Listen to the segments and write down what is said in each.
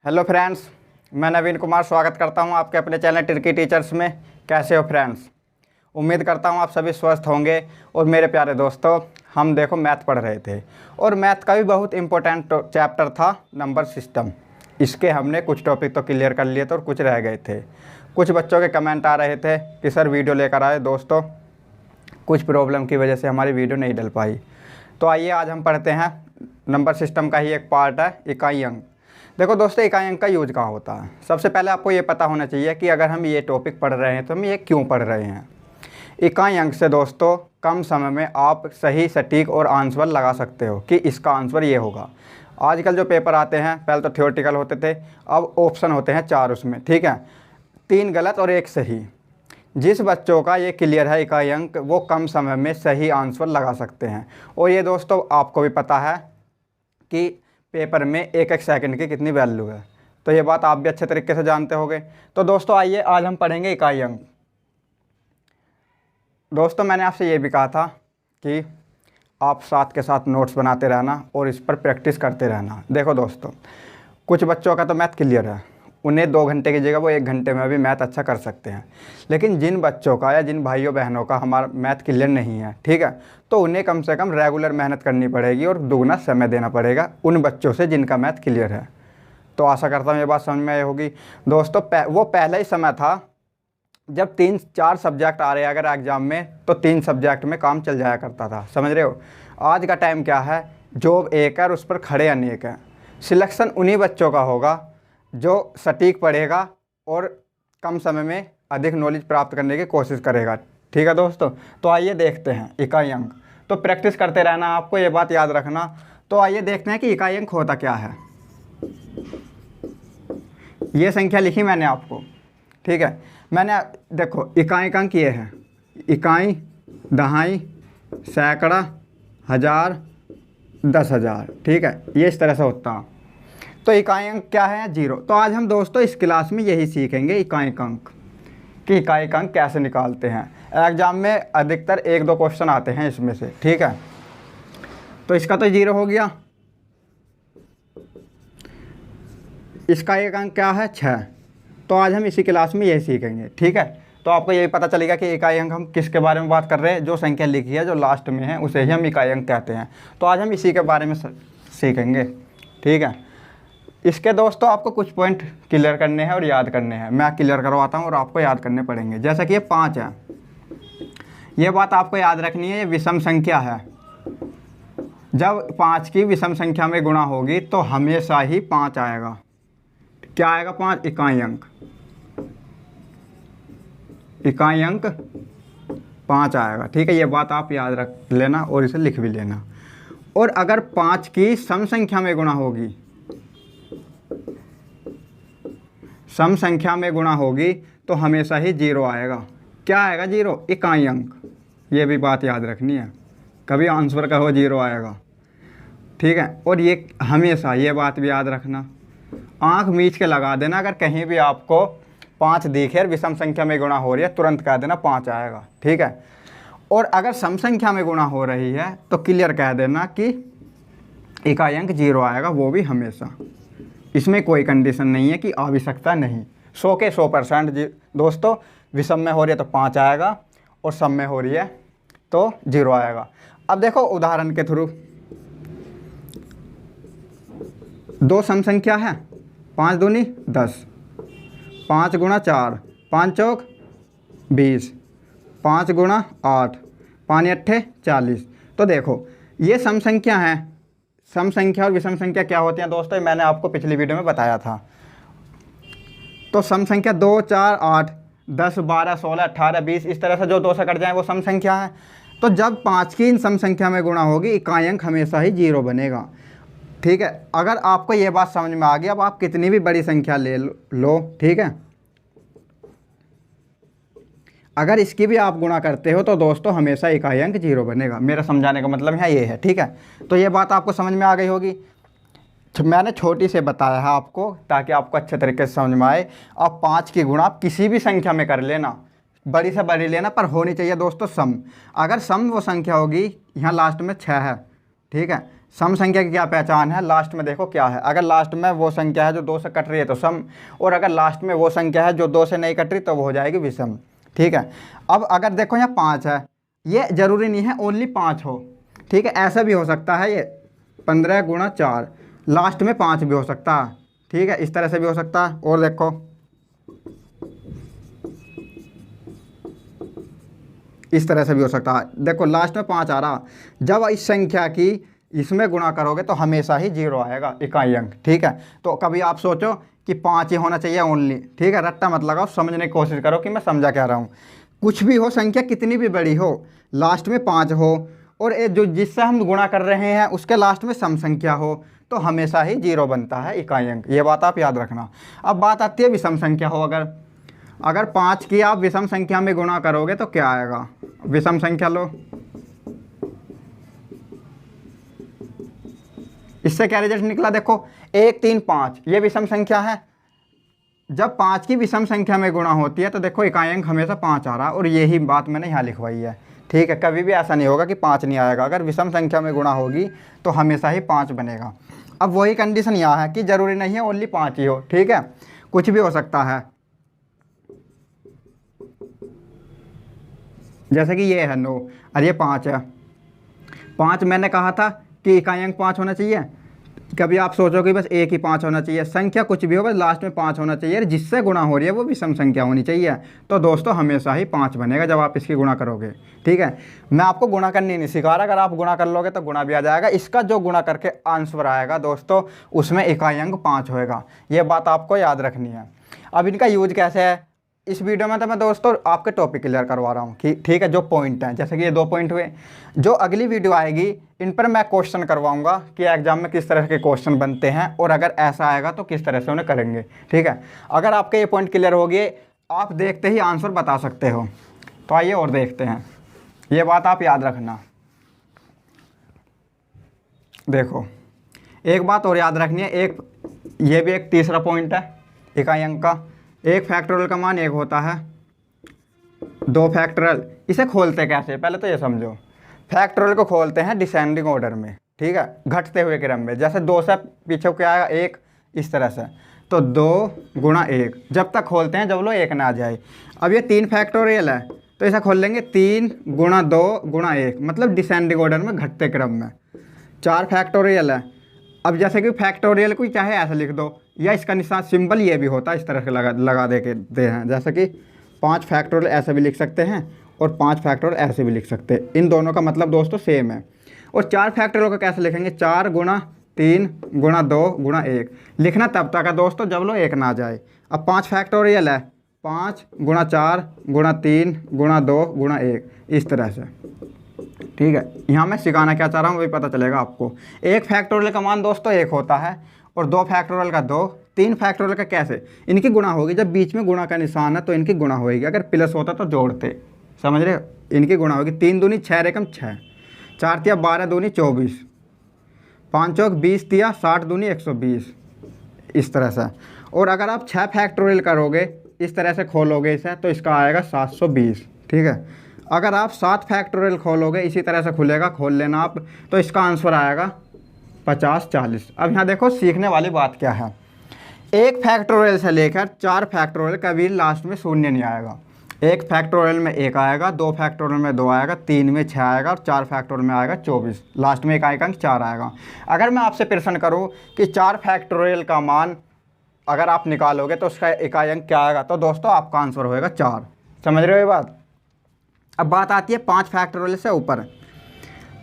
Hello friends, मैं नवीन कुमार स्वागत करता हूं आपके अपने चैनल ट्रिकी टीचर्स में। कैसे हो फ्रेंड्स? उम्मीद करता हूं आप सभी स्वस्थ होंगे। और मेरे प्यारे दोस्तों, हम देखो मैथ पढ़ रहे थे और मैथ का भी बहुत इंपॉर्टेंट चैप्टर था नंबर सिस्टम। इसके हमने कुछ टॉपिक तो क्लियर कर लिए थे और कुछ रह गए थे। कुछ बच्चों के कमेंट आ रहे थे कि सर वीडियो लेकर आए। दोस्तों, कुछ प्रॉब्लम की वजह से हमारी वीडियो नहीं डल पाई। तो आइए आज हम पढ़ते हैं नंबर सिस्टम का ही एक पार्ट है इकाई अंक। देखो दोस्तों, इकाई अंक का यूज कहाँ होता है? सबसे पहले आपको ये पता होना चाहिए कि अगर हम ये टॉपिक पढ़ रहे हैं तो हम ये क्यों पढ़ रहे हैं। इकाई अंक से दोस्तों कम समय में आप सही सटीक और आंसर लगा सकते हो कि इसका आंसर ये होगा। आजकल जो पेपर आते हैं, पहले तो थ्योरेटिकल होते थे, अब ऑप्शन होते हैं 4 उसमें, ठीक है। 3 गलत और 1 सही। जिस बच्चों का ये क्लियर है इकाई अंक, वो कम समय में सही आंसर लगा सकते हैं। और ये दोस्तों आपको भी पता है कि पेपर में एक एक सेकंड की कितनी वैल्यू है, तो ये बात आप भी अच्छे तरीके से जानते होंगे। तो दोस्तों आइए आज हम पढ़ेंगे इकाई अंक। दोस्तों, मैंने आपसे ये भी कहा था कि आप साथ के साथ नोट्स बनाते रहना और इस पर प्रैक्टिस करते रहना। देखो दोस्तों, कुछ बच्चों का तो मैथ क्लियर है, उन्हें 2 घंटे की जगह वो 1 घंटे में भी मैथ अच्छा कर सकते हैं। लेकिन जिन बच्चों का या जिन भाइयों बहनों का हमारा मैथ क्लियर नहीं है, ठीक है, तो उन्हें कम से कम रेगुलर मेहनत करनी पड़ेगी और दुगना समय देना पड़ेगा उन बच्चों से जिनका मैथ क्लियर है। तो आशा करता हूँ ये बात समझ में आई होगी। दोस्तों, वो पहला ही समय था जब 3-4 सब्जेक्ट आ रहे हैं अगर एग्ज़ाम में, तो 3 सब्जेक्ट में काम चल जाया करता था। समझ रहे हो? आज का टाइम क्या है? जॉब एक है और उस पर खड़े अनेक हैं। सिलेक्शन उन्हीं बच्चों का होगा जो सटीक पढ़ेगा और कम समय में अधिक नॉलेज प्राप्त करने की कोशिश करेगा। ठीक है दोस्तों, तो आइए देखते हैं इकाई अंक। तो प्रैक्टिस करते रहना, आपको ये बात याद रखना। तो आइए देखते हैं कि इकाई अंक होता क्या है। ये संख्या लिखी मैंने आपको, ठीक है। मैंने देखो इकाई अंक ये है: इकाई, दहाई, सैकड़ा, हज़ार, 10,000, ठीक है। ये इस तरह से होता है। तो इकाई अंक क्या है? 0। तो आज हम दोस्तों इस क्लास में यही सीखेंगे इकाई अंक कि इकाई अंक कैसे निकालते हैं। एग्जाम में अधिकतर 1-2 क्वेश्चन आते हैं इसमें से, ठीक है। तो इसका तो 0 हो गया। इसका एक अंक क्या है? 6। तो आज हम इसी क्लास में यही सीखेंगे, ठीक है। तो आपको यही पता चलेगा कि इकाई अंक हम किसके बारे में बात कर रहे हैं। जो संख्या लिखी है जो लास्ट में है उसे ही हम इकाई अंक कहते हैं। तो आज हम इसी के बारे में सीखेंगे, ठीक है। इसके दोस्तों आपको कुछ पॉइंट क्लियर करने हैं और याद करने हैं। मैं क्लियर करवाता हूँ और आपको याद करने पड़ेंगे। जैसा कि ये 5 है, ये बात आपको याद रखनी है, ये विषम संख्या है। जब 5 की विषम संख्या में गुणा होगी तो हमेशा ही 5 आएगा। क्या आएगा? 5 इकाई अंक। इकाई अंक 5 आएगा, ठीक है। ये बात आप याद रख लेना और इसे लिख भी लेना। और अगर 5 की सम संख्या में गुणा होगी, सम संख्या में गुणा होगी तो हमेशा ही 0 आएगा। क्या आएगा? 0 इकाई अंक। ये भी बात याद रखनी है, कभी आंसर कहो 0 आएगा, ठीक है। और ये हमेशा ये बात भी याद रखना, आंख मीच के लगा देना। अगर कहीं भी आपको 5 दिखे और विषम संख्या में गुणा हो रही है, तुरंत कह देना 5 आएगा, ठीक है। और अगर सम संख्या में गुणा हो रही है तो क्लियर कह देना कि इकाई अंक 0 आएगा, वो भी हमेशा। इसमें कोई कंडीशन नहीं है कि आ भी सकता नहीं। 100 के 100% दोस्तों, विषम में हो रही है तो 5 आएगा और सम में हो रही है तो 0 आएगा। अब देखो उदाहरण के थ्रू, 2 सम संख्या है, 5 दूनी 10, 5 गुणा 4, 5 चौक 20, 5 गुणा 8, 5 अट्ठे 40। तो देखो ये सम संख्या है। सम संख्या और विषम संख्या क्या होती हैं दोस्तों? मैंने आपको पिछली वीडियो में बताया था। तो सम संख्या 2, 4, 8, 10, 12, 16, 18, 20, इस तरह से जो 2 से कट जाए वो सम संख्या है। तो जब 5 की इन सम संख्या में गुणा होगी, इकाई अंक हमेशा ही 0 बनेगा, ठीक है। अगर आपको ये बात समझ में आ गई, अब आप कितनी भी बड़ी संख्या ले लो, ठीक है, अगर इसकी भी आप गुणा करते हो तो दोस्तों हमेशा इकाई अंक 0 बनेगा। मेरा समझाने का मतलब है ये है, ठीक है। तो ये बात आपको समझ में आ गई होगी। मैंने छोटी से बताया है आपको ताकि आपको अच्छे तरीके से समझ में आए। अब 5 की गुणा आप किसी भी संख्या में कर लेना, बड़ी से बड़ी लेना, पर होनी चाहिए दोस्तों सम। अगर सम वो संख्या होगी, यहाँ लास्ट में 6 है, ठीक है, सम संख्या की क्या पहचान है, लास्ट में देखो क्या है। अगर लास्ट में वो संख्या है जो 2 से कट रही है तो सम, और अगर लास्ट में वो संख्या है जो 2 से नहीं कट रही तो वो हो जाएगी विषम। ठीक है। अब अगर देखो यहाँ 5 है, ये ज़रूरी नहीं है ओनली 5 हो। ठीक है, ऐसा भी हो सकता है, ये 15 गुणा 4, लास्ट में 5 भी हो सकता है। ठीक है, इस तरह से भी हो सकता है। और देखो इस तरह से भी हो सकता है। देखो लास्ट में 5 आ रहा, जब इस संख्या की इसमें गुणा करोगे तो हमेशा ही 0 आएगा, इकाई अंक। ठीक है, तो कभी आप सोचो कि 5 ही होना चाहिए ओनली। ठीक है, रट्टा मत लगाओ, समझने की कोशिश करो कि मैं समझा क्या रहा हूँ। कुछ भी हो, संख्या कितनी भी बड़ी हो, लास्ट में 5 हो और जो जिससे हम गुणा कर रहे हैं उसके लास्ट में सम संख्या हो तो हमेशा ही 0 बनता है, इकाई अंक। ये बात आप याद रखना। अब बात आती है विषम संख्या हो, अगर 5 की आप विषम संख्या में गुणा करोगे तो क्या आएगा। विषम संख्या लो, इससे क्या रिजल्ट निकला, देखो 1 3 5, ये विषम संख्या है। जब 5 की विषम संख्या में गुणा होती है तो देखो इकाई अंक हमेशा 5 आ रहा, और यही बात मैंने यहाँ लिखवाई है। ठीक है, कभी भी ऐसा नहीं होगा कि 5 नहीं आएगा। अगर विषम संख्या में गुणा होगी तो हमेशा ही 5 बनेगा। अब वही कंडीशन यहाँ है कि ज़रूरी नहीं है ओनली 5 ही हो। ठीक है, कुछ भी हो सकता है, जैसे कि ये है 9 और ये 5 है। 5 मैंने कहा था कि इकाई अंक 5 होना चाहिए। कभी आप सोचोगे बस एक ही 5 होना चाहिए, संख्या कुछ भी हो बस लास्ट में 5 होना चाहिए, जिससे गुणा हो रही है वो विषम संख्या होनी चाहिए। तो दोस्तों हमेशा ही 5 बनेगा जब आप इसकी गुणा करोगे। ठीक है, मैं आपको गुणा करनी नहीं सिखा रहा, अगर आप गुणा कर लोगे तो गुणा भी आ जाएगा। इसका जो गुणा करके आंसर आएगा दोस्तों उसमें इकाई अंक 5 होएगा, ये बात आपको याद रखनी है। अब इनका यूज कैसे है, इस वीडियो में तो मैं दोस्तों आपके टॉपिक क्लियर करवा रहा हूँ कि ठीक है, जो पॉइंट हैं, जैसे कि ये 2 पॉइंट हुए। जो अगली वीडियो आएगी इन पर मैं क्वेश्चन करवाऊंगा कि एग्जाम में किस तरह के क्वेश्चन बनते हैं और अगर ऐसा आएगा तो किस तरह से उन्हें करेंगे। ठीक है, अगर आपके ये पॉइंट क्लियर हो गए, आप देखते ही आंसर बता सकते हो। तो आइए और देखते हैं, ये बात आप याद रखना। देखो एक बात और याद रखनी है, ये भी एक तीसरा पॉइंट है इकाई अंक का। एक फैक्टोरियल का मान 1 होता है, 2 फैक्टोरियल। इसे खोलते कैसे, पहले तो ये समझो। फैक्टोरियल को खोलते हैं डिसेंडिंग ऑर्डर में। ठीक है, घटते हुए क्रम में, जैसे 2 से पीछे क्या आएगा 1, इस तरह से। तो 2 गुणा 1 जब तक खोलते हैं जब लो 1 ना आ जाए। अब ये 3 फैक्टोरियल है तो इसे खोल लेंगे 3 गुणा 2 गुणा 1, मतलब डिसेंडिंग ऑर्डर में, घटते क्रम में। 4 फैक्टोरियल है। अब जैसे कि फैक्टोरियल को चाहे ऐसा लिख दो या इसका निशान सिंबल ये भी होता है, इस तरह से लगा दे हैं। जैसे कि 5 फैक्टोरियल ऐसे भी लिख सकते हैं और 5 फैक्टोरियल ऐसे भी लिख सकते हैं। इन दोनों का मतलब दोस्तों सेम है। और 4 फैक्टोरियल को कैसे लिखेंगे, 4 गुणा 3 गुणा 2 गुणा 1। लिखना तब तक है दोस्तों जब लो 1 ना आ जाए। अब 5 फैक्टोरियल है, 5 गुणा 4 गुणा 3 गुणा 2 गुणा 1, इस तरह से। ठीक है, यहाँ मैं सिखाना क्या चाह रहा हूँ वही पता चलेगा आपको। एक फैक्टोरियल का मान दोस्तों 1 होता है और 2 फैक्टोरियल का 2, 3 फैक्टोरियल का कैसे, इनकी गुणा होगी। जब बीच में गुणा का निशान है तो इनकी गुणा होगी, अगर प्लस होता तो जोड़ते, समझ रहे हो। इनकी गुणा होगी, 3 दूनी 6 रेकम 6, 4 तिया 12 दूनी 24, 5 चौक 20 तिया 60 दूनी 120, इस तरह से। और अगर आप 6 फैक्टोरियल करोगे, इस तरह से खोलोगे इसे, तो इसका आएगा 720। ठीक है, अगर आप 7 फैक्टोरियल खोलोगे, इसी तरह से खुलेगा, खोल लेना आप, तो इसका आंसर आएगा 50 40। अब यहाँ देखो सीखने वाली बात क्या है, एक फैक्टोरियल से लेकर 4 फैक्टोरियल कभी लास्ट में 0 नहीं आएगा। एक फैक्टोरियल में 1 आएगा, 2 फैक्टोरियल में 2 आएगा, 3 में 6 आएगा और 4 फैक्टोरियल में आएगा 24, लास्ट में इकाई अंक 4 आएगा। अगर मैं आपसे प्रश्न करूँ कि 4 फैक्टोरियल का मान अगर आप निकालोगे तो उसका इकाई अंक क्या आएगा, तो दोस्तों आपका आंसर होएगा 4। समझ रहे हो ये बात। अब बात आती है 5 फैक्टोरियल से ऊपर।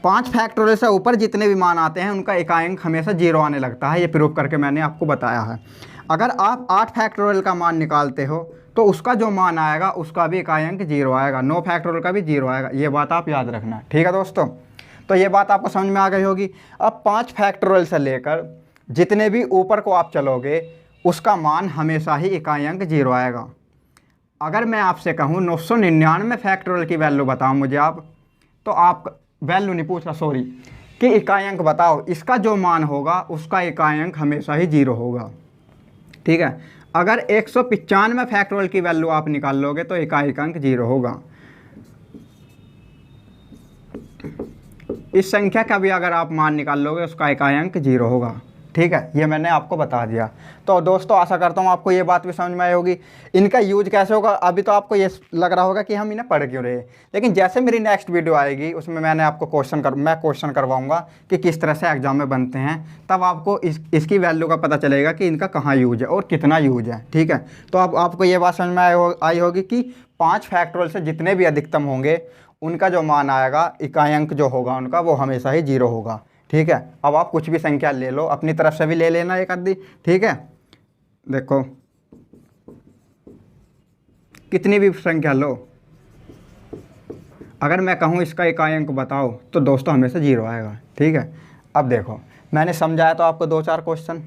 5 फैक्टोरियल से ऊपर जितने भी मान आते हैं उनका इकाई अंक हमेशा 0 आने लगता है, ये प्रूव करके मैंने आपको बताया है। अगर आप 8 फैक्टोरियल का मान निकालते हो तो उसका जो मान आएगा उसका भी इकाई अंक 0 आएगा, 9 फैक्टोरियल का भी 0 आएगा। ये बात आप याद रखना, ठीक है दोस्तों। तो ये बात आपको समझ में आ गई होगी। अब 5 फैक्टोरियल से लेकर जितने भी ऊपर को आप चलोगे उसका मान हमेशा ही इकाई अंक 0 आएगा। अगर मैं आपसे कहूँ 999 फैक्टोरियल की वैल्यू बताओ मुझे आप, तो आप वैल्यू नहीं पूछ रहा, सॉरी, कि इकाई अंक बताओ, इसका जो मान होगा उसका इकाई अंक हमेशा ही 0 होगा। ठीक है, अगर 195 फैक्टोरियल की वैल्यू आप निकाल लोगे तो इकाई अंक 0 होगा। इस संख्या का भी अगर आप मान निकाल लोगे उसका इकाई अंक 0 होगा। ठीक है, ये मैंने आपको बता दिया। तो दोस्तों आशा करता हूँ आपको ये बात भी समझ में आई होगी। इनका यूज कैसे होगा अभी तो आपको ये लग रहा होगा कि हम इन्हें पढ़ क्यों रहे, लेकिन जैसे मेरी नेक्स्ट वीडियो आएगी उसमें मैंने आपको क्वेश्चन करवाऊंगा कि किस तरह से एग्जाम में बनते हैं, तब आपको इसकी वैल्यू का पता चलेगा कि इनका कहाँ यूज है और कितना यूज है। ठीक है, तो अब आपको ये बात समझ में आई होगी कि 5 फैक्टोरियल से जितने भी अधिकतम होंगे उनका जो मान आएगा, इकाई अंक जो होगा उनका, वो हमेशा ही 0 होगा। ठीक है, अब आप कुछ भी संख्या ले लो, अपनी तरफ से भी ले लेना एक आधी। ठीक है, देखो कितनी भी संख्या लो, अगर मैं कहूँ इसका इकाई अंक बताओ तो दोस्तों हमेशा 0 आएगा। ठीक है, अब देखो मैंने समझाया तो आपको 2-4 क्वेश्चन,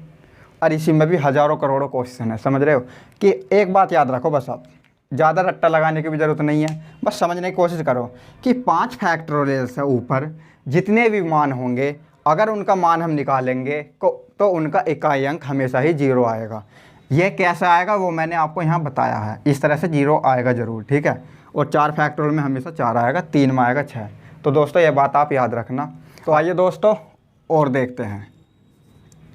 और इसी में भी हज़ारों करोड़ों क्वेश्चन है। समझ रहे हो कि एक बात याद रखो, बस आप ज़्यादा रट्टा लगाने की भी ज़रूरत नहीं है, बस समझने की कोशिश करो कि 5 फैक्टोरियल से ऊपर जितने भी मान होंगे अगर उनका मान हम निकालेंगे तो उनका इकाई अंक हमेशा ही 0 आएगा। यह कैसे आएगा वो मैंने आपको यहाँ बताया है, इस तरह से 0 आएगा ज़रूर। ठीक है, और 4 फैक्टोरियल में हमेशा 4 आएगा, 3 में आएगा 6। तो दोस्तों ये बात आप याद रखना। तो आइए दोस्तों और देखते हैं।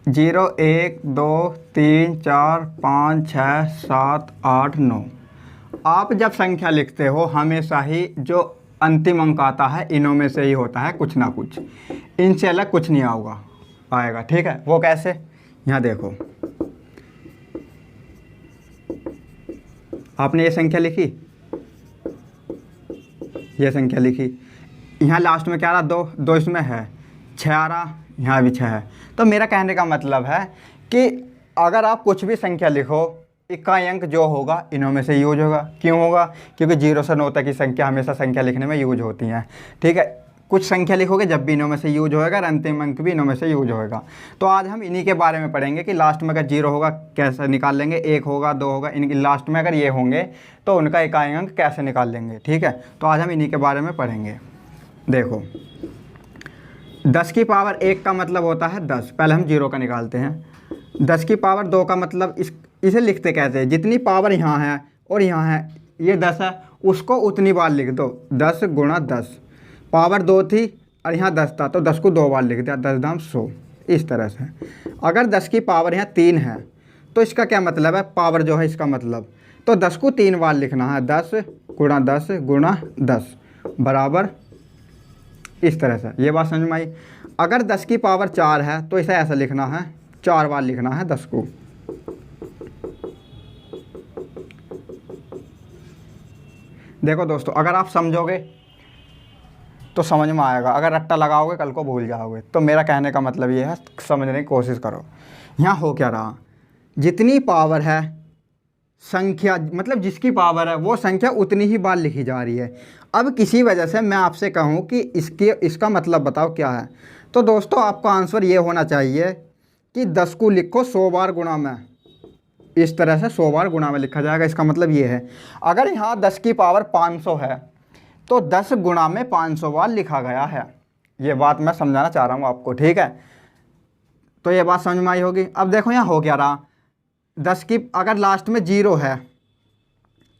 0 1 2 3 4 5 6 7 8 9। आप जब संख्या लिखते हो हमेशा ही जो अंतिम अंक आता है इनों में से ही होता है, कुछ ना कुछ, इनसे अलग कुछ नहीं आएगा। ठीक है, वो कैसे, यहाँ देखो आपने ये संख्या लिखी, ये संख्या लिखी, यहाँ लास्ट में क्या आ रहा, 2 इसमें है, 6 आ रहा, यहाँ भी 6 है। तो मेरा कहने का मतलब है कि अगर आप कुछ भी संख्या लिखो इकाई अंक जो होगा इनों में से यूज होगा। क्यों होगा, क्योंकि 0 से 9 तक की संख्या हमेशा संख्या लिखने में यूज होती हैं। ठीक है, कुछ संख्या लिखोगे जब भी इनों में से यूज होएगा और अंतिम अंक भी इनों में से यूज होएगा। तो आज हम इन्हीं के बारे में पढ़ेंगे कि लास्ट में अगर 0 होगा कैसे निकाल लेंगे, 1 होगा 2 होगा, इनकी लास्ट में अगर ये होंगे तो उनका इकाई अंक कैसे निकाल लेंगे। ठीक है, तो आज हम इन्हीं के बारे में पढ़ेंगे। देखो 10 की पावर 1 का मतलब होता है 10, पहले हम 0 का निकालते हैं। 10 की पावर 2 का मतलब इसे लिखते कैसे हैं, जितनी पावर यहाँ है और यहाँ है, ये 10 है, उसको उतनी बार लिख दो, 10 गुणा 10। पावर 2 थी और यहाँ 10 था तो 10 को 2 बार लिख दिया, 10 दाम 100, इस तरह से। अगर 10 की पावर यहाँ 3 है तो इसका क्या मतलब है, पावर जो है इसका मतलब, तो 10 को 3 बार लिखना है, 10 गुणा 10 गुणा 10 बराबर इस तरह से। ये बात समझ में आई। अगर 10 की पावर 4 है तो इसे ऐसा लिखना है, 4 बार लिखना है 10 को। देखो दोस्तों अगर आप समझोगे तो समझ में आएगा, अगर रट्टा लगाओगे कल को भूल जाओगे। तो मेरा कहने का मतलब ये है, समझने की कोशिश करो। यहाँ हो क्या रहा, जितनी पावर है संख्या, मतलब जिसकी पावर है वो संख्या उतनी ही बार लिखी जा रही है। अब किसी वजह से मैं आपसे कहूँ कि इसका मतलब बताओ क्या है, तो दोस्तों आपका आंसर ये होना चाहिए कि 10 को लिखो 100 बार गुणा में, इस तरह से 100 बार गुणा में लिखा जाएगा। इसका मतलब ये है, अगर यहाँ 10 की पावर 500 है तो 10 गुणा में 500 बार लिखा गया है। ये बात मैं समझाना चाह रहा हूँ आपको। ठीक है, तो ये बात समझ में आई होगी। अब देखो यहाँ हो क्या रहा, 10 की अगर लास्ट में 0 है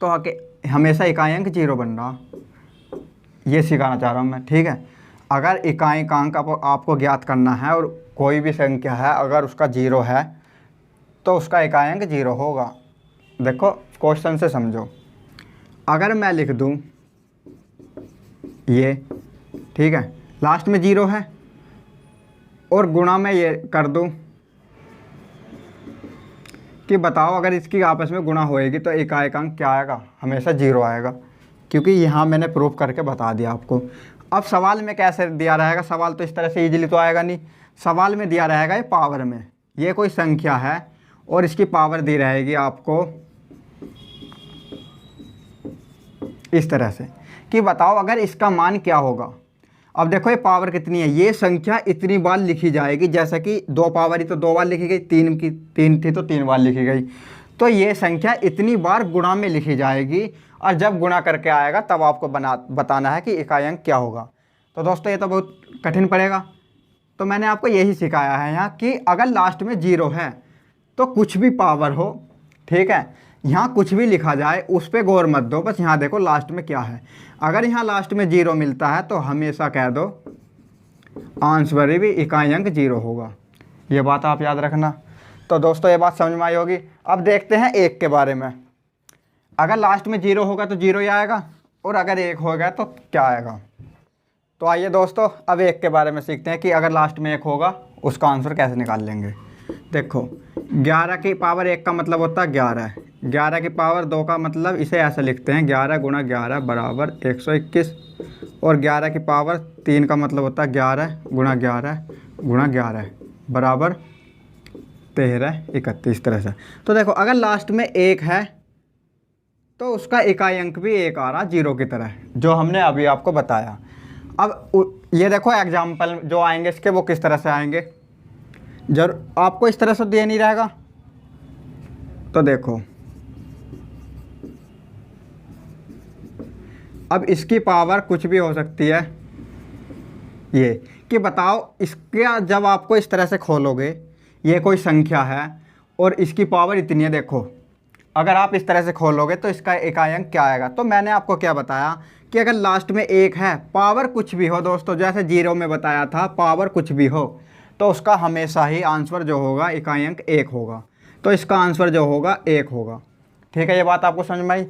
तो हमेशा इकाई अंक 0 बन रहा, ये सिखाना चाह रहा हूँ मैं। ठीक है, अगर इकाई का अंक आपको ज्ञात करना है और कोई भी संख्या है अगर उसका 0 है तो उसका इकाई अंक 0 होगा। देखो क्वेश्चन से समझो, अगर मैं लिख दूँ ये, ठीक है, लास्ट में 0 है और गुणा में ये कर दूँ कि बताओ अगर इसकी आपस में गुणा होएगी तो इकाई का अंक क्या आएगा, हमेशा 0 आएगा, क्योंकि यहाँ मैंने प्रूफ करके बता दिया आपको। अब सवाल में कैसे दिया रहेगा, सवाल तो इस तरह से इजीली तो आएगा नहीं, सवाल में दिया रहेगा ये पावर में, ये कोई संख्या है और इसकी पावर दी रहेगी आपको इस तरह से कि बताओ अगर इसका मान क्या होगा। अब देखो ये पावर कितनी है, ये संख्या इतनी बार लिखी जाएगी, जैसा कि 2 पावर ही तो 2 बार लिखी गई, 3 थी तो 3 बार लिखी गई, तो ये संख्या इतनी बार गुणा में लिखी जाएगी और जब गुणा करके आएगा तब आपको बताना है कि इकाई अंक क्या होगा। तो दोस्तों ये तो बहुत कठिन पड़ेगा, तो मैंने आपको यही सिखाया है यहाँ कि अगर लास्ट में 0 है तो कुछ भी पावर हो, ठीक है, यहाँ कुछ भी लिखा जाए उस पर गौर मत दो, बस यहाँ देखो लास्ट में क्या है। अगर यहाँ लास्ट में 0 मिलता है तो हमेशा कह दो आंसर भी इकाई अंक 0 होगा। ये बात आप याद रखना। तो दोस्तों ये बात समझ में आई होगी। अब देखते हैं 1 के बारे में। अगर लास्ट में 0 होगा तो 0 ही आएगा, और अगर 1 होगा तो क्या आएगा। तो आइए दोस्तों अब 1 के बारे में सीखते हैं कि अगर लास्ट में 1 होगा उसका आंसर कैसे निकाल लेंगे। देखो 11 की पावर 1 का मतलब होता है 11, 11 की पावर 2 का मतलब इसे ऐसे लिखते हैं 11 गुणा 11 बराबर 121, और 11 की पावर 3 का मतलब होता है 11 गुणा 11 गुणा 11 बराबर 13 31, इस तरह से। तो देखो अगर लास्ट में 1 है तो उसका इकाई अंक भी 1 आ रहा 0 की तरह, जो हमने अभी आपको बताया। अब ये देखो एग्जाम्पल जो आएंगे इसके वो किस तरह से आएंगे, जब आपको इस तरह से दिया नहीं रहेगा तो देखो अब इसकी पावर कुछ भी हो सकती है। ये कि बताओ इसका जब आपको इस तरह से खोलोगे, ये कोई संख्या है और इसकी पावर इतनी है, देखो अगर आप इस तरह से खोलोगे तो इसका इकाई अंक क्या आएगा। तो मैंने आपको क्या बताया कि अगर लास्ट में 1 है, पावर कुछ भी हो दोस्तों, जैसे 0 में बताया था पावर कुछ भी हो, तो उसका हमेशा ही आंसर जो होगा इकाई अंक 1 होगा। तो इसका आंसर जो होगा 1 होगा। ठीक है, ये बात आपको समझ में आई।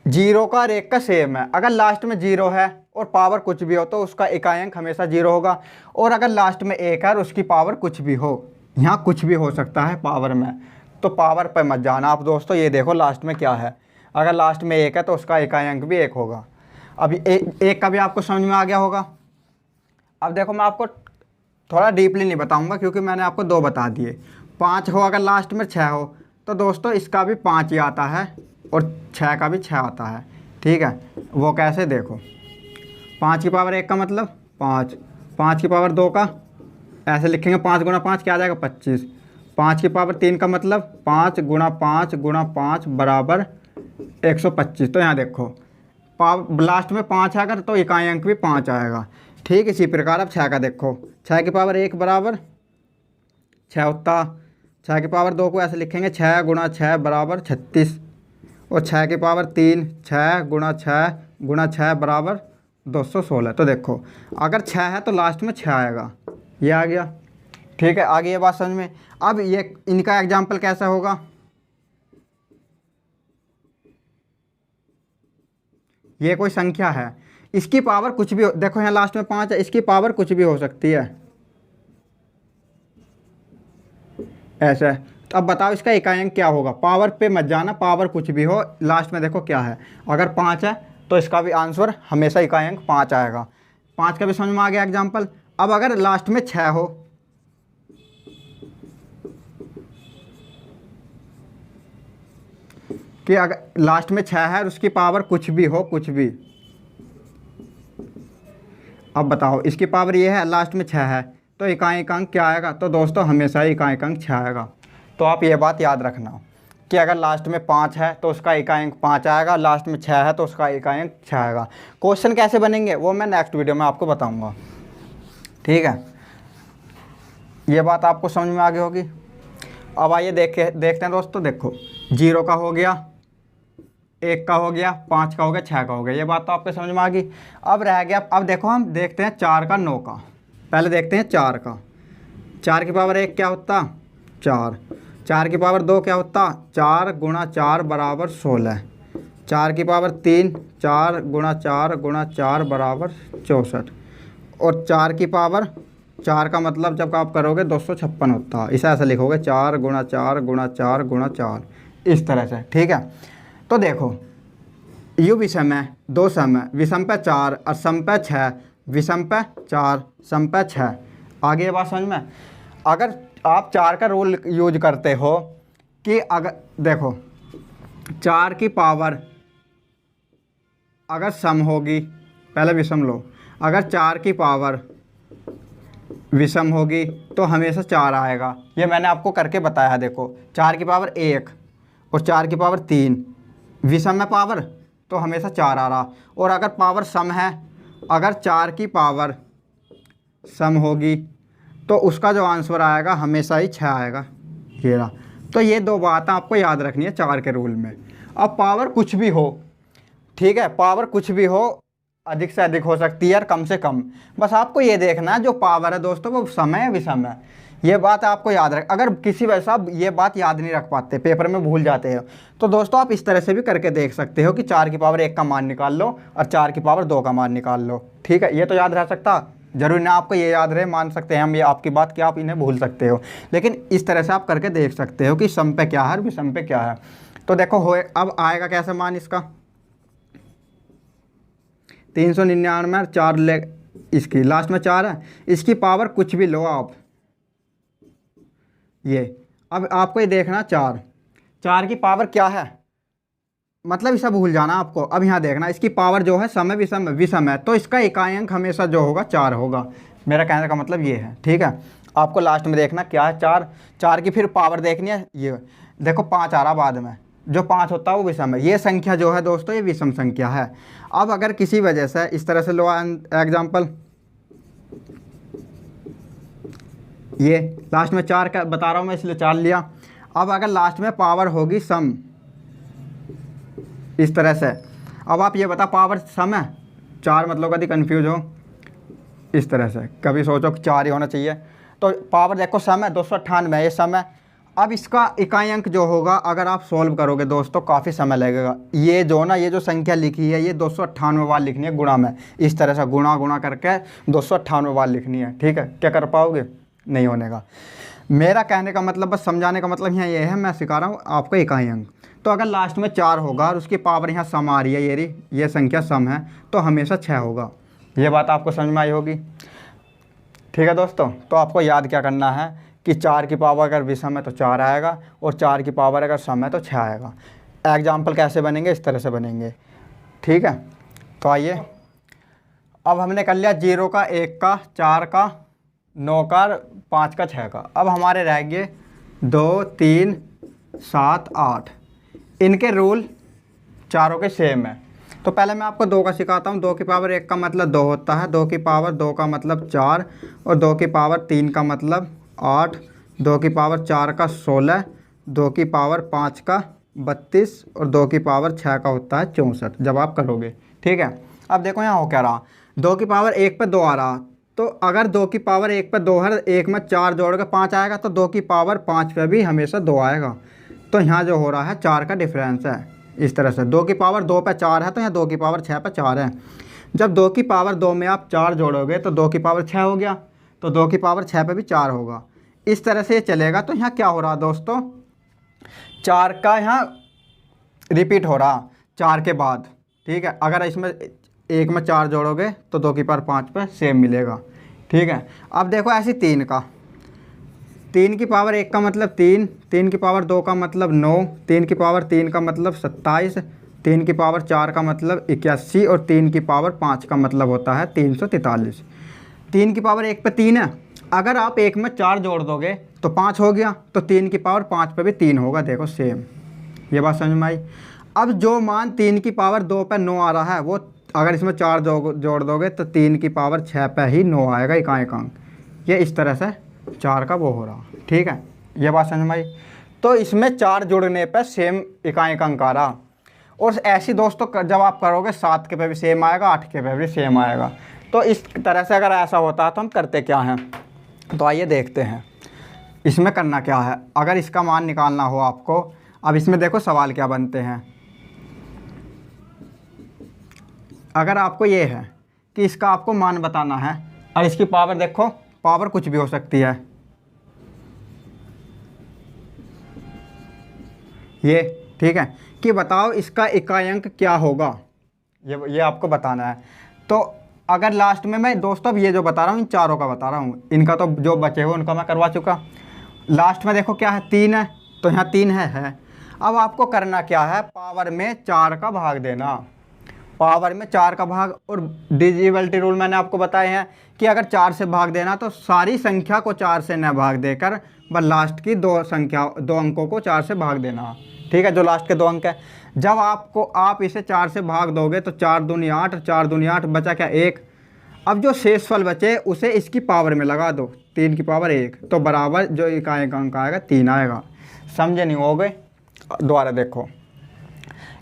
0 का और 1 का सेम है। अगर लास्ट में 0 है और पावर कुछ भी हो तो उसका इकाई अंक हमेशा 0 होगा, और अगर लास्ट में 1 है और उसकी पावर कुछ भी हो, यहाँ कुछ भी हो सकता है पावर में, तो पावर पर मत जाना आप दोस्तों। ये देखो लास्ट में क्या है, अगर लास्ट में 1 है तो उसका इकाई अंक भी 1 होगा। अभी 1 का भी आपको समझ में आ गया होगा। अब देखो मैं आपको थोड़ा डीपली नहीं बताऊंगा क्योंकि मैंने आपको 2 बता दिए। 5 हो अगर लास्ट में 6 हो तो दोस्तों इसका भी 5 ही आता है और 6 का भी 6 आता है। ठीक है, वो कैसे देखो, 5 की पावर 1 का मतलब 5, 5 की पावर 2 का ऐसे लिखेंगे 5 गुणा 5 क्या आ जाएगा 25, 5 की पावर 3 का मतलब 5 गुणा 5 गुणा 5 बराबर 125। तो यहाँ देखो पावर लास्ट में 5 है अगर तो इकाई अंक भी 5 आएगा। ठीक, इसी प्रकार अब 6 का देखो, 6 की पावर 1 बराबर 6 होता, 6 की पावर 2 को ऐसे लिखेंगे 6 गुणा 6 बराबर 36, और 6 की पावर 3 6 गुणा 6 गुणा 6 बराबर 216। तो देखो अगर 6 है तो लास्ट में 6 आएगा, ये आ गया। ठीक है, आगे ये बात समझ में। अब ये इनका एग्जाम्पल कैसा होगा, ये कोई संख्या है, इसकी पावर कुछ भी हो, देखो यहाँ लास्ट में 5 है, इसकी पावर कुछ भी हो सकती है ऐसा। तो अब बताओ इसका इकाई अंक क्या होगा। पावर पे मत जाना, पावर कुछ भी हो, लास्ट में देखो क्या है, अगर 5 है तो इसका भी आंसर हमेशा इकाई अंक 5 आएगा। 5 का भी समझ में आ गया एग्जाम्पल। अब अगर लास्ट में 6 हो, कि अगर लास्ट में 6 है और उसकी पावर कुछ भी हो, कुछ भी, अब बताओ इसकी पावर ये है, लास्ट में 6 है तो इकाई अंक क्या आएगा। तो दोस्तों हमेशा ही इकाई अंक 6 आएगा। तो आप ये बात याद रखना कि अगर लास्ट में 5 है तो उसका इकाई अंक 5 आएगा, लास्ट में 6 है तो उसका इकाई अंक 6 आएगा। क्वेश्चन कैसे बनेंगे वो मैं नेक्स्ट वीडियो में आपको बताऊंगा। ठीक है, ये बात आपको समझ में आ गई होगी। अब आइए देखते हैं दोस्तों। देखो 0 का हो गया, 1 का हो गया, 5 का हो गया, 6 का हो गया, ये बात तो आपको समझ में आ गई। अब रह गया, अब देखो हम देखते हैं 4 का 9 का। पहले देखते हैं 4 का। 4 की पावर 1 क्या होता 4, 4 की पावर 2 क्या होता 4 गुणा 4 बराबर 16, 4 की पावर 3 4 गुणा 4 गुणा 4 बराबर 64, और 4 की पावर 4 का मतलब जब आप करोगे 256 होता है। इसे ऐसा लिखोगे 4 गुणा 4 गुणा 4 गुणा 4, इस तरह से। ठीक है, तो देखो यू विषम है, 2 सम है, विषम पे 4 और सम पे 6, विषम पे 4 सम पे 6। आगे ये बात समझ में। अगर आप 4 का रूल यूज करते हो कि अगर देखो 4 की पावर अगर सम होगी, पहले विषम लो, अगर 4 की पावर विषम होगी तो हमेशा 4 आएगा। ये मैंने आपको करके बताया। देखो 4 की पावर 1 और 4 की पावर 3, विषम में पावर तो हमेशा 4 आ रहा। और अगर पावर सम है, अगर 4 की पावर सम होगी तो उसका जो आंसर आएगा हमेशा ही 6 आएगा। ये रहा। तो ये 2 बातें आपको याद रखनी है 4 के रूल में। अब पावर कुछ भी हो, ठीक है, पावर कुछ भी हो, अधिक से अधिक हो सकती है और कम से कम। बस आपको ये देखना है जो पावर है दोस्तों वो सम है विषम है। ये बात आपको याद रख, अगर किसी वजह से आप ये बात याद नहीं रख पाते, पेपर में भूल जाते हो, तो दोस्तों आप इस तरह से भी करके देख सकते हो कि 4 की पावर 1 का मान निकाल लो और 4 की पावर 2 का मान निकाल लो। ठीक है, ये तो याद रह सकता, जरूरी ना आपको ये याद रहे, मान सकते हैं हम ये आपकी बात कि आप इन्हें भूल सकते हो, लेकिन इस तरह से आप करके देख सकते हो कि सम पे क्या है विषम पे क्या है। तो देखो हो अब आएगा कैसे मान इसका 399 और 4 ले, इसकी लास्ट में 4 है, इसकी पावर कुछ भी लो आप, ये अब आपको ये देखना 4 की पावर क्या है, मतलब इसे भूल जाना आपको। अब यहाँ देखना इसकी पावर जो है सम है विषम है, तो इसका इकाई अंक हमेशा जो होगा 4 होगा। मेरा कहने का मतलब ये है। ठीक है, आपको लास्ट में देखना क्या है 4 की फिर पावर देखनी है, ये देखो 5 आ रहा बाद में, जो 5 होता है वो विषम है। ये संख्या जो है दोस्तों ये विषम संख्या है। अब अगर किसी वजह से इस तरह से लो एग्जाम्पल, ये लास्ट में 4 का बता रहा हूँ मैं इसलिए 4 लिया। अब अगर लास्ट में पावर होगी सम इस तरह से, अब आप ये बता पावर सम है 4, मतलब कभी कंफ्यूज हो इस तरह से, कभी सोचो कि 4 ही होना चाहिए, तो पावर देखो सम है 298 ये सम है। अब इसका इकाई अंक जो होगा अगर आप सॉल्व करोगे दोस्तों काफ़ी समय लगेगा। ये जो ना ये जो संख्या लिखी है ये 298 बार लिखनी है गुणा में, इस तरह से गुणा करके 298 बार लिखनी है। ठीक है, क्या कर पाओगे, नहीं होने का। मेरा कहने का मतलब बस समझाने का मतलब यहाँ ये है, मैं सिखा रहा हूँ आपको इकाई अंक। तो अगर लास्ट में 4 होगा और उसकी पावर यहाँ सम आ रही है, ये संख्या सम है, तो हमेशा 6 होगा। ये बात आपको समझ में आई होगी। ठीक है दोस्तों, तो आपको याद क्या करना है कि 4 की पावर अगर विषम है तो 4 आएगा और 4 की पावर अगर सम है तो 6 आएगा। एग्जाम्पल कैसे बनेंगे, इस तरह से बनेंगे। ठीक है, तो आइए अब हमने कर लिया 0 का, 1 का, 4 का, 9 का, 5 का, 6 का। अब हमारे रह गए 2, 3, 7, 8। इनके रूल चारों के सेम है। तो पहले मैं आपको 2 का सिखाता हूँ। 2 की पावर 1 का मतलब 2 होता है, 2 की पावर 2 का मतलब 4, और 2 की पावर 3 का मतलब 8, 2 की पावर 4 का 16, 2 की पावर 5 का 32 और 2 की पावर 6 का होता है 64 जब आप करोगे। ठीक है, अब देखो यहाँ हो क्या रहा, 2 की पावर 1 पे 2 आ रहा, तो अगर 2 की पावर 1 पे 2 है, 1 में 4 जोड़ के 5 आएगा, तो 2 की पावर 5 पे भी हमेशा 2 आएगा। तो यहाँ जो हो रहा है 4 का डिफरेंस है इस तरह से। 2 की पावर 2 पे 4 है, तो यहाँ 2 की पावर 6 पे 4 है। जब 2 की पावर 2 में आप 4 जोड़ोगे तो 2 की पावर 6 हो गया, तो 2 की पावर 6 पे भी 4 होगा। इस तरह से ये चलेगा। तो यहाँ क्या हो रहा दोस्तों, 4 का यहाँ रिपीट हो रहा 4 के बाद। ठीक है, अगर इसमें 1 में 4 जोड़ोगे तो 2 की पावर 5 पे सेम मिलेगा। ठीक है, अब देखो ऐसी 3 का, 3 की पावर 1 का मतलब 3, 3 की पावर 2 का मतलब 9, 3 की पावर 3 का मतलब 27, 3 की पावर 4 का मतलब 81 और 3 की पावर 5 का मतलब होता है 343। 3 की पावर 1 पे 3 है, अगर आप 1 में 4 जोड़ दोगे तो 5 हो गया, तो 3 की पावर 5 पे भी 3 होगा। देखो सेम, ये बात समझ में आई। अब जो मान 3 की पावर 2 पे 9 आ रहा है, वो अगर इसमें 4 जोड़ दोगे तो 3 की पावर 6 पे ही 9 आएगा इकाई अंक। ये इस तरह से 4 का वो हो रहा। ठीक है, ये बात समझ में आई। तो इसमें 4 जुड़ने पर सेम इकाई अंक आ रहा। और ऐसी दोस्तों जब आप करोगे 7 के पे भी सेम आएगा, 8 के पे भी सेम आएगा। तो इस तरह से अगर ऐसा होता है तो हम करते क्या हैं, तो आइए देखते हैं इसमें करना क्या है। अगर इसका मान निकालना हो आपको, अब इसमें देखो सवाल क्या बनते हैं। अगर आपको ये है कि इसका आपको मान बताना है और इसकी पावर देखो, पावर कुछ भी हो सकती है, ये ठीक है, कि बताओ इसका इकाई अंक क्या होगा, ये आपको बताना है। तो अगर लास्ट में मैं दोस्तों अब ये जो बता रहा हूँ इन चारों का बता रहा हूँ, इनका तो जो बचे हुए उनका मैं करवा चुका। लास्ट में देखो क्या है 3 है, तो यहाँ 3 है। अब आपको करना क्या है, पावर में 4 का भाग देना, पावर में 4 का भाग। और डिविजिबिलिटी रूल मैंने आपको बताए हैं कि अगर 4 से भाग देना तो सारी संख्या को 4 से न भाग देकर बस लास्ट की 2 अंकों को 4 से भाग देना। ठीक है, जो लास्ट के 2 अंक है, जब आप इसे 4 से भाग दोगे तो 4 दूनी 8, 4 दूनी 8, बचा क्या 1। अब जो शेषफल बचे उसे इसकी पावर में लगा दो, 3 की पावर 1, तो बराबर जो इकाई अंक आएगा 3 आएगा। समझे नहीं हो गए, दोबारा देखो।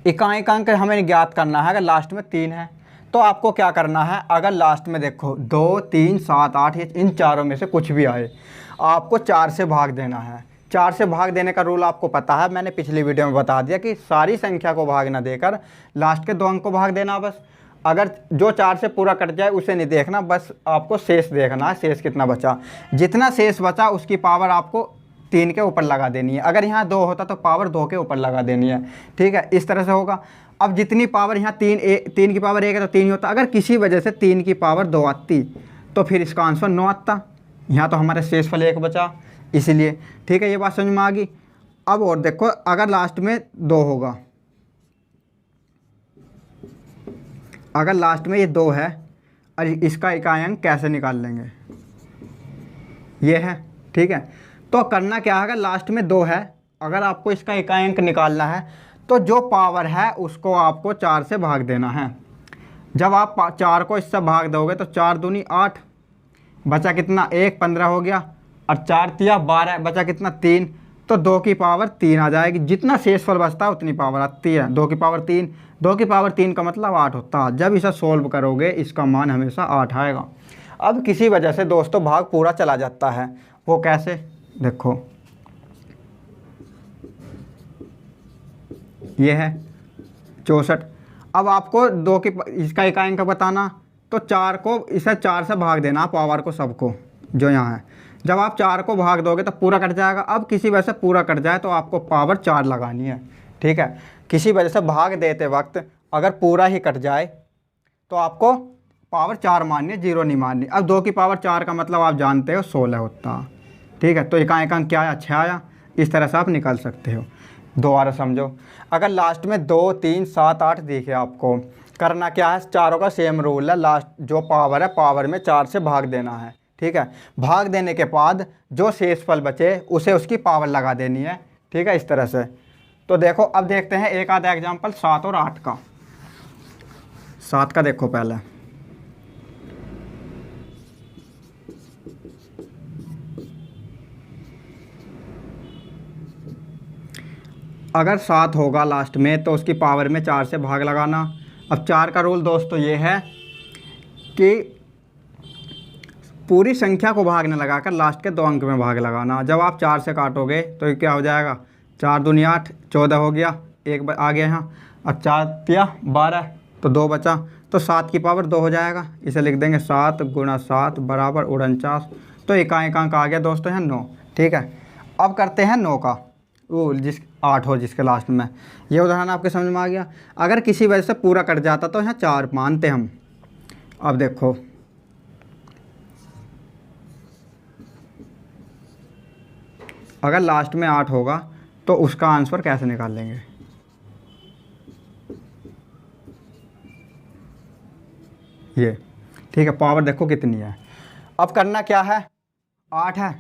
इकाई अंक हमें ज्ञात करना है, अगर लास्ट में 3 है तो आपको क्या करना है, अगर लास्ट में देखो 2, 3, 7, 8 इन चारों में से कुछ भी आए, आपको 4 से भाग देना है। 4 से भाग देने का रूल आपको पता है, मैंने पिछली वीडियो में बता दिया कि सारी संख्या को भाग ना देकर लास्ट के 2 अंक को भाग देना बस। अगर जो 4 से पूरा कट जाए उसे नहीं देखना, बस आपको शेष देखना है, शेष कितना बचा। जितना शेष बचा उसकी पावर आपको 3 के ऊपर लगा देनी है। अगर यहाँ 2 होता तो पावर 2 के ऊपर लगा देनी है, ठीक है, इस तरह से होगा। अब जितनी पावर यहाँ 3 की पावर 1 है तो 3 ही होता। अगर किसी वजह से 3 की पावर 2 आती तो फिर इसका आंसर 9 आता। यहाँ तो हमारे शेषफल 1 बचा, इसलिए, ठीक है, ये बात समझ में आ गई। अब और देखो, अगर लास्ट में 2 होगा, अगर लास्ट में ये 2 है और इसका इकाई अंक कैसे निकाल लेंगे, ये है, ठीक है। तो करना क्या है, अगर लास्ट में 2 है, अगर आपको इसका इकाई अंक निकालना है तो जो पावर है उसको आपको 4 से भाग देना है। जब आप 4 को इससे भाग दोगे तो 4 दूनी 8, बचा कितना 1, 15 हो गया, और 4 तिया 12, बचा कितना 3, तो 2 की पावर 3 आ जाएगी। जितना शेषफल बचता है उतनी पावर आती है। 2 की पावर 3, 2 की पावर 3 का मतलब 8 होता है। जब इसे सोल्व करोगे इसका मान हमेशा 8 आएगा। अब किसी वजह से दोस्तों भाग पूरा चला जाता है, वो कैसे, देखो ये है 64। अब आपको 2 की इसका इकाई अंक बताना, तो 4 को इसे 4 से भाग देना पावर को, सबको जो यहाँ है। जब आप 4 को भाग दोगे तो पूरा कट जाएगा। अब किसी वजह से पूरा कट जाए तो आपको पावर 4 लगानी है, ठीक है। किसी वजह से भाग देते वक्त अगर पूरा ही कट जाए तो आपको पावर 4 माननी है, 0 नहीं माननी। अब 2 की पावर 4 का मतलब आप जानते हो 16 होता, ठीक है। तो इकाई अंक क्या आया, 6 आया। इस तरह से आप निकाल सकते हो। दोबारा समझो, अगर लास्ट में 2, 3, 7, 8 दिखे, आपको करना क्या है, चारों का सेम रूल है। लास्ट जो पावर है, पावर में 4 से भाग देना है, ठीक है। भाग देने के बाद जो शेषफल बचे उसे उसकी पावर लगा देनी है, ठीक है, इस तरह से। तो देखो, अब देखते हैं एक आधा एग्जाम्पल 7 और 8 का। 7 का देखो पहले, अगर 7 होगा लास्ट में तो उसकी पावर में 4 से भाग लगाना। अब 4 का रूल दोस्तों ये है कि पूरी संख्या को भाग न लगाकर लास्ट के 2 अंक में भाग लगाना। जब आप 4 से काटोगे तो ये क्या हो जाएगा, 4 दूनी 8, 14 हो गया, 1 आ गया यहाँ, और 4 तिया 12, तो 2 बचा, तो 7 की पावर 2 हो जाएगा। इसे लिख देंगे 7 × 7 बराबर 49। तो इकाई अंक आ गया दोस्तों यहाँ 9, ठीक है। अब करते हैं 9 का, वो 8 हो जिसके लास्ट में। ये उदाहरण आपके समझ में आ गया। अगर किसी वजह से पूरा कट जाता तो यहाँ 4 मानते हम। अब देखो, अगर लास्ट में 8 होगा तो उसका आंसर कैसे निकाल लेंगे, ये, ठीक है। पावर देखो कितनी है। अब करना क्या है, 8 है,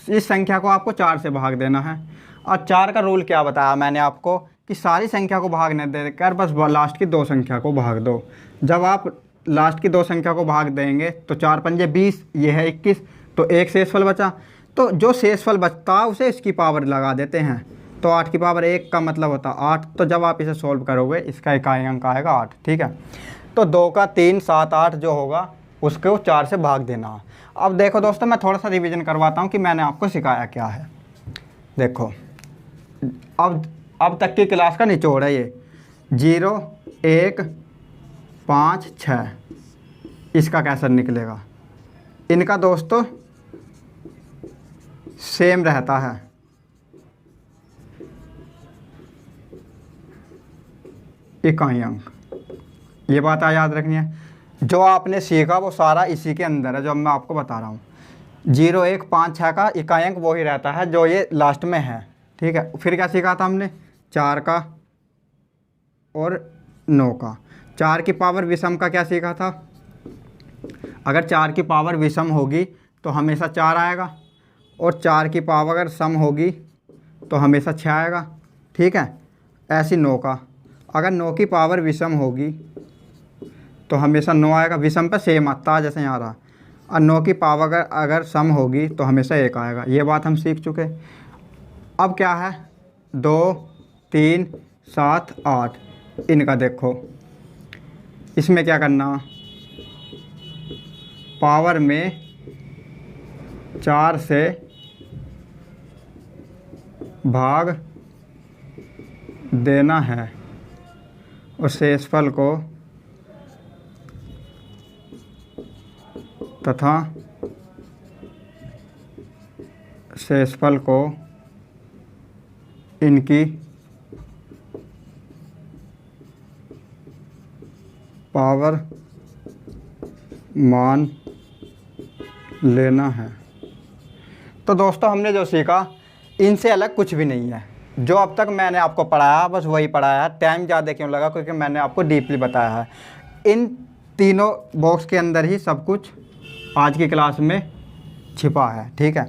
इस संख्या को आपको 4 से भाग देना है। और 4 का रूल क्या बताया मैंने आपको, कि सारी संख्या को भाग न देकर बस लास्ट की 2 संख्या को भाग दो। जब आप लास्ट की 2 संख्या को भाग देंगे तो 4 पंजे 20, ये है 21, तो एक शेषफल बचा। तो जो शेषफल बचता है उसे इसकी पावर लगा देते हैं, तो 8 की पावर 1 का मतलब होता 8। तो जब आप इसे सॉल्व करोगे इसका इकाई अंक आएगा 8, ठीक है। तो 2 का 3, 7, 8 जो होगा उसको 4 से भाग देना। अब देखो दोस्तों, मैं थोड़ा सा रिवीजन करवाता हूँ कि मैंने आपको सिखाया क्या है। देखो, अब तक की क्लास का निचोड़ है ये, 0, 1, 5, 6, इसका कैसे निकलेगा। इनका दोस्तों सेम रहता है, इकाई अंक, ये बात याद रखनी है। जो आपने सीखा वो सारा इसी के अंदर है जो मैं आपको बता रहा हूँ। 0, 1, 5, 6 का इकाई अंक वही रहता है जो ये लास्ट में है, ठीक है। फिर क्या सीखा था हमने, 4 का और 9 का। 4 की पावर विषम का क्या सीखा था, अगर 4 की पावर विषम होगी तो हमेशा 4 आएगा, और 4 की पावर अगर सम होगी तो हमेशा 6 आएगा, ठीक है। ऐसी 9 का, अगर 9 की पावर विषम होगी तो हमेशा 9 आएगा, विषम पे सेम आता है जैसे यहाँ रहा। और 9 की पावर अगर सम होगी तो हमेशा 1 आएगा। ये बात हम सीख चुके। अब क्या है, 2, 3, 7, 8, इनका देखो, इसमें क्या करना, पावर में 4 से भाग देना है और शेषफल को तथा शेषफल को इनकी पावर मान लेना है। तो दोस्तों हमने जो सीखा इनसे अलग कुछ भी नहीं है। जो अब तक मैंने आपको पढ़ाया बस वही पढ़ाया है। टाइम ज़्यादा क्यों लगा, क्योंकि मैंने आपको डीपली बताया है। इन तीनों बॉक्स के अंदर ही सब कुछ आज की क्लास में छिपा है, ठीक है।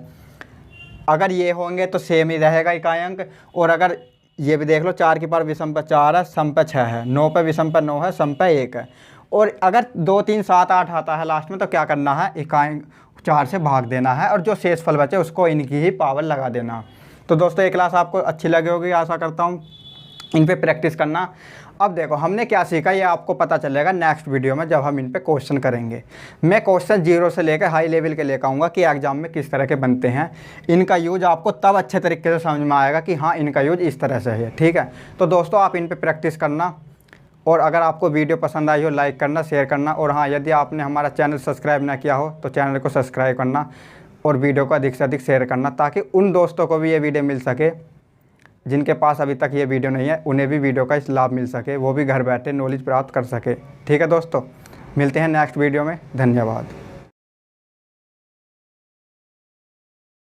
अगर ये होंगे तो सेम ही रहेगा इकाई अंक। और अगर ये भी देख लो 4 की पावर विषम पर 4 है, सम पर 6 है, 9 पर विषम पर 9 है, सम पर 1 है। और अगर 2 3 7 8 आता है लास्ट में तो क्या करना है, इकाई 4 से भाग देना है और जो शेषफल बचे उसको इनकी ही पावर लगा देना। तो दोस्तों ये क्लास आपको अच्छी लगी होगी, आशा करता हूँ। इन पे प्रैक्टिस करना। अब देखो हमने क्या सीखा ये आपको पता चलेगा नेक्स्ट वीडियो में, जब हम इन पे क्वेश्चन करेंगे। मैं क्वेश्चन 0 से लेकर हाई लेवल के लेकर आऊँगा कि एग्जाम में किस तरह के बनते हैं। इनका यूज आपको तब अच्छे तरीके से समझ में आएगा कि हाँ इनका यूज इस तरह से है, ठीक है। तो दोस्तों आप इन पे प्रैक्टिस करना। और अगर आपको वीडियो पसंद आई हो लाइक करना, शेयर करना। और हाँ, यदि आपने हमारा चैनल सब्सक्राइब ना किया हो तो चैनल को सब्सक्राइब करना और वीडियो को अधिक से अधिक शेयर करना, ताकि उन दोस्तों को भी ये वीडियो मिल सके जिनके पास अभी तक ये वीडियो नहीं है, उन्हें भी वीडियो का इस लाभ मिल सके, वो भी घर बैठे नॉलेज प्राप्त कर सके। ठीक है दोस्तों, मिलते हैं नेक्स्ट वीडियो में। धन्यवाद।